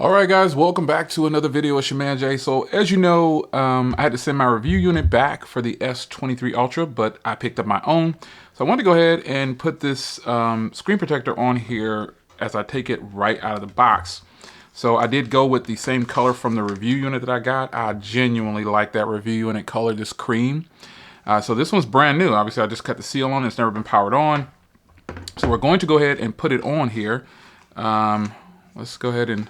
All right, guys, welcome back to another video. It's your man Jay. So as you know, I had to send my review unit back for the S23 Ultra, but I picked up my own. So I wanted to go ahead and put this screen protector on here as I take it right out of the box. So I did go with the same color from the review unit that I got. I genuinely like that review unit color, this cream. So this one's brand new. Obviously, I just cut the seal on it. It's never been powered on. So we're going to go ahead and put it on here. Let's go ahead and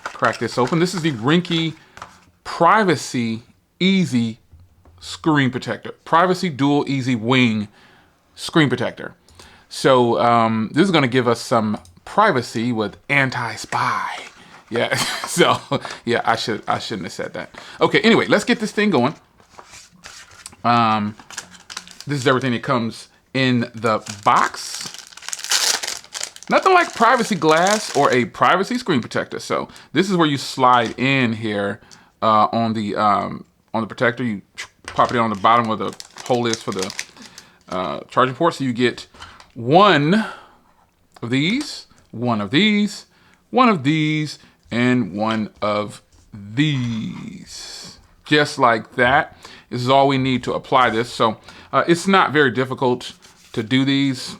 crack this open. This is the Ringke Privacy Easy Screen Protector. Privacy Dual Easy Wing Screen Protector. So this is going to give us some privacy with anti-spy. Yeah, so yeah, I shouldn't have said that. Okay, anyway, let's get this thing going. This is everything that comes in the box. Nothing like privacy glass or a privacy screen protector. So this is where you slide in here on the protector. You pop it on the bottom where the hole is for the charging port. So you get one of these, one of these, one of these, and one of these. Just like that. This is all we need to apply this. So it's not very difficult to do these.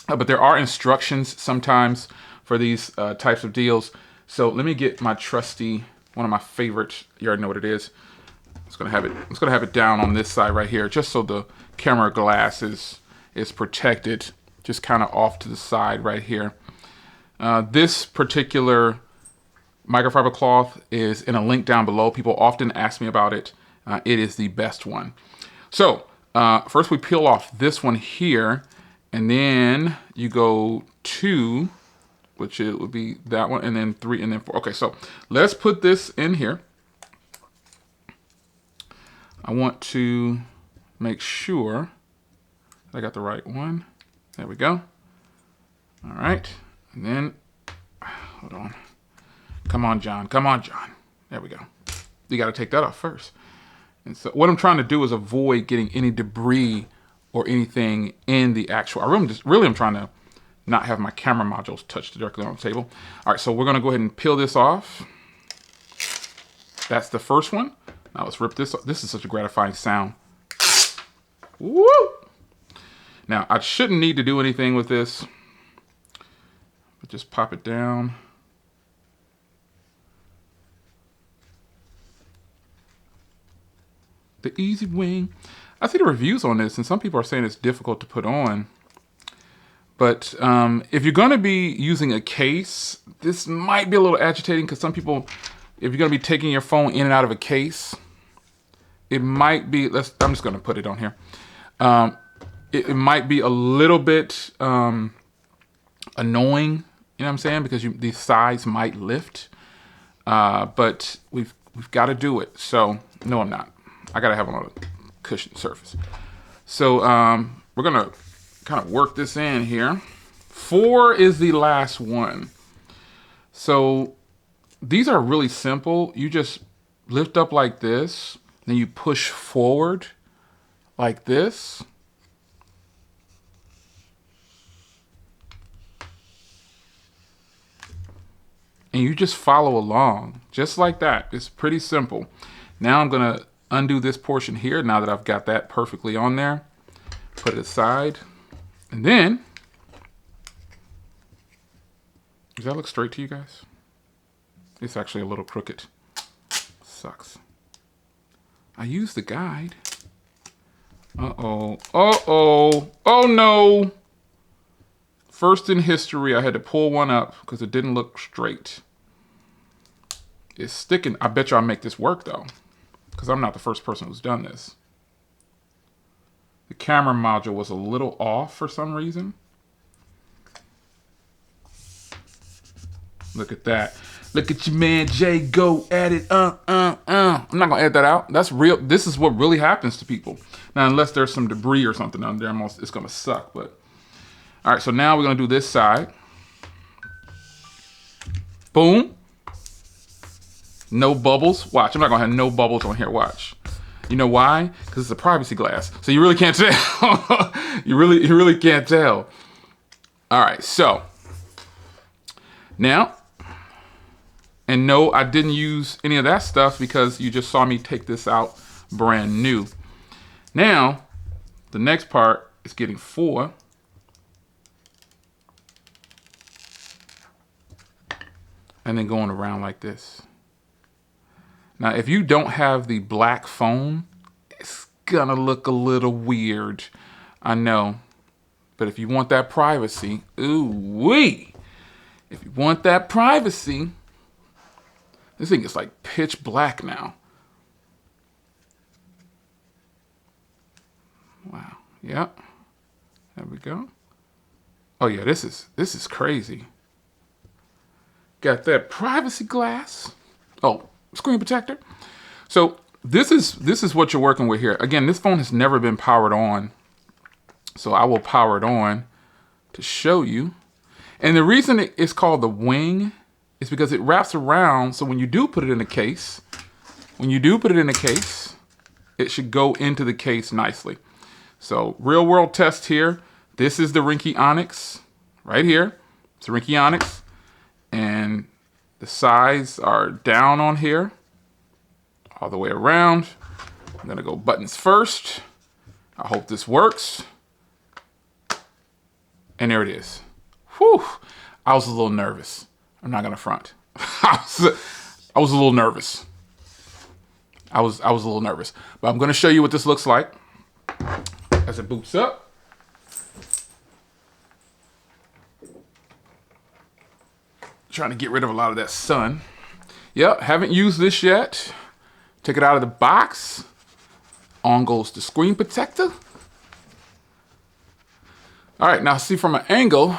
But there are instructions sometimes for these types of deals. So let me get my trusty, one of my favorites. You already know what it is. It's gonna have it down on this side right here, just so the camera glass is protected, just kind of off to the side right here. This particular microfiber cloth is in a link down below. People often ask me about it. It is the best one. So first we peel off this one here. And then you go 2, which it would be that one, and then 3, and then 4. Okay, so let's put this in here. I want to make sure I got the right one. There we go. All right, and then, hold on. Come on, John. Come on, John. There we go. You got to take that off first. And so what I'm trying to do is avoid getting any debris or anything in the actual, I'm trying to not have my camera modules touched directly on the table. All right, so we're gonna go ahead and peel this off. That's the first one. Now let's rip this off. This is such a gratifying sound. Woo! Now, I shouldn't need to do anything with this, but just pop it down. The Easy Wing. I see the reviews on this, and some people are saying it's difficult to put on. But if you're going to be using a case, this might be a little agitating because some people, if you're going to be taking your phone in and out of a case, it might be, I'm just going to put it on here. It might be a little bit annoying, you know what I'm saying? Because these sides might lift, but we've got to do it. So, no, I'm not. I got to have it on a cushion surface. So we're gonna kind of work this in here. 4 is the last one. So these are really simple. You just lift up like this, then you push forward like this. And you just follow along, just like that. It's pretty simple. Now I'm gonna undo this portion here now that I've got that perfectly on there. Put it aside. And then, does that look straight to you guys? It's actually a little crooked. Sucks. I used the guide. Uh-oh. Uh-oh. Oh no. First in history, I had to pull one up because it didn't look straight. It's sticking. I bet you I'll make this work though, because I'm not the first person who's done this. The camera module was a little off for some reason. Look at that. Look at your man Jay go at it. I'm not gonna edit that out. That's real. This is what really happens to people. Now, unless there's some debris or something under there, it's gonna suck. But all right, so now we're gonna do this side. Boom. No bubbles. Watch, I'm not gonna have no bubbles on here, watch. You know why? Because it's a privacy glass. So you really can't tell. you really can't tell. All right, so now And no, I didn't use any of that stuff because you just saw me take this out brand new. Now, the next part is getting 4. And then going around like this. Now, if you don't have the black foam, it's gonna look a little weird. I know. But if you want that privacy, ooh-wee. If you want that privacy, this thing is like pitch black now. Wow. Yep. There we go. Oh yeah, this is crazy. Got that privacy glass. Oh, screen protector. So this is what you're working with here. Again, this phone has never been powered on. So I will power it on to show you. And the reason it's called the wing is because it wraps around. So when you do put it in a case, it should go into the case nicely. So real world test here. This is the Ringke Onyx right here. It's a Ringke Onyx. And the sides are down on here all the way around. I'm gonna go buttons first. I hope this works. And there it is. Whew. I was a little nervous. I'm not gonna front. I was a little nervous. I was a little nervous. But I'm gonna show you what this looks like as it boots up. Trying to get rid of a lot of that sun. Yep, haven't used this yet. Take it out of the box. On goes the screen protector. All right, now see from an angle,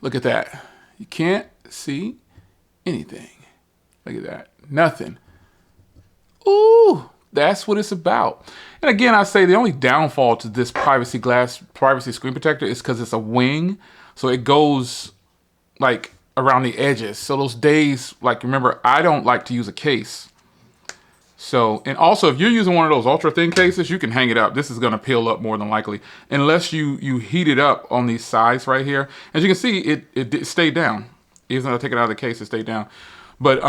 look at that. You can't see anything. Look at that, nothing. Ooh, that's what it's about. And again, I say the only downfall to this privacy screen protector is because it's a wing. So it goes like around the edges. So those days, like remember, I don't like to use a case. So, and also if you're using one of those ultra thin cases, you can hang it up. This is gonna peel up more than likely, unless you heat it up on these sides right here. As you can see, it stayed down. Even though I take it out of the case, it stayed down. But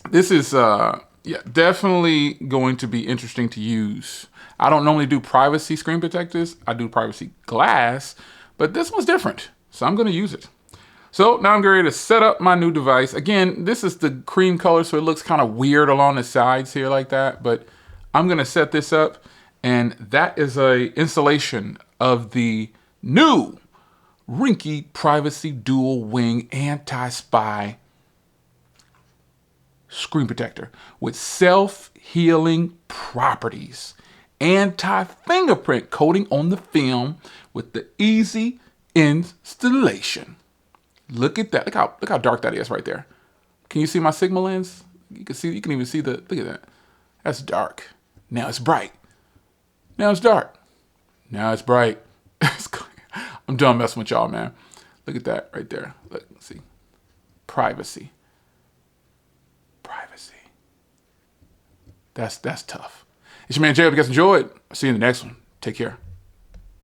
this is yeah, definitely going to be interesting to use. I don't normally do privacy screen protectors. I do privacy glass, but this one's different. So I'm gonna use it. So now I'm ready to set up my new device. Again, this is the cream color, so it looks kind of weird along the sides here like that, but I'm gonna set this up, and that is a installation of the new Ringke Privacy Dual Wing Anti-Spy screen protector with self-healing properties, anti-fingerprint coating on the film with the easy installation. Look at that. Look how dark that is right there. Can you see my Sigma lens? You can even see look at that. That's dark. Now it's bright. Now it's dark. Now it's bright. I'm done messing with y'all, man. Look at that right there. Look, see. Privacy. Privacy. That's tough. It's your man Jay. Hope you guys enjoyed. I'll see you in the next one. Take care.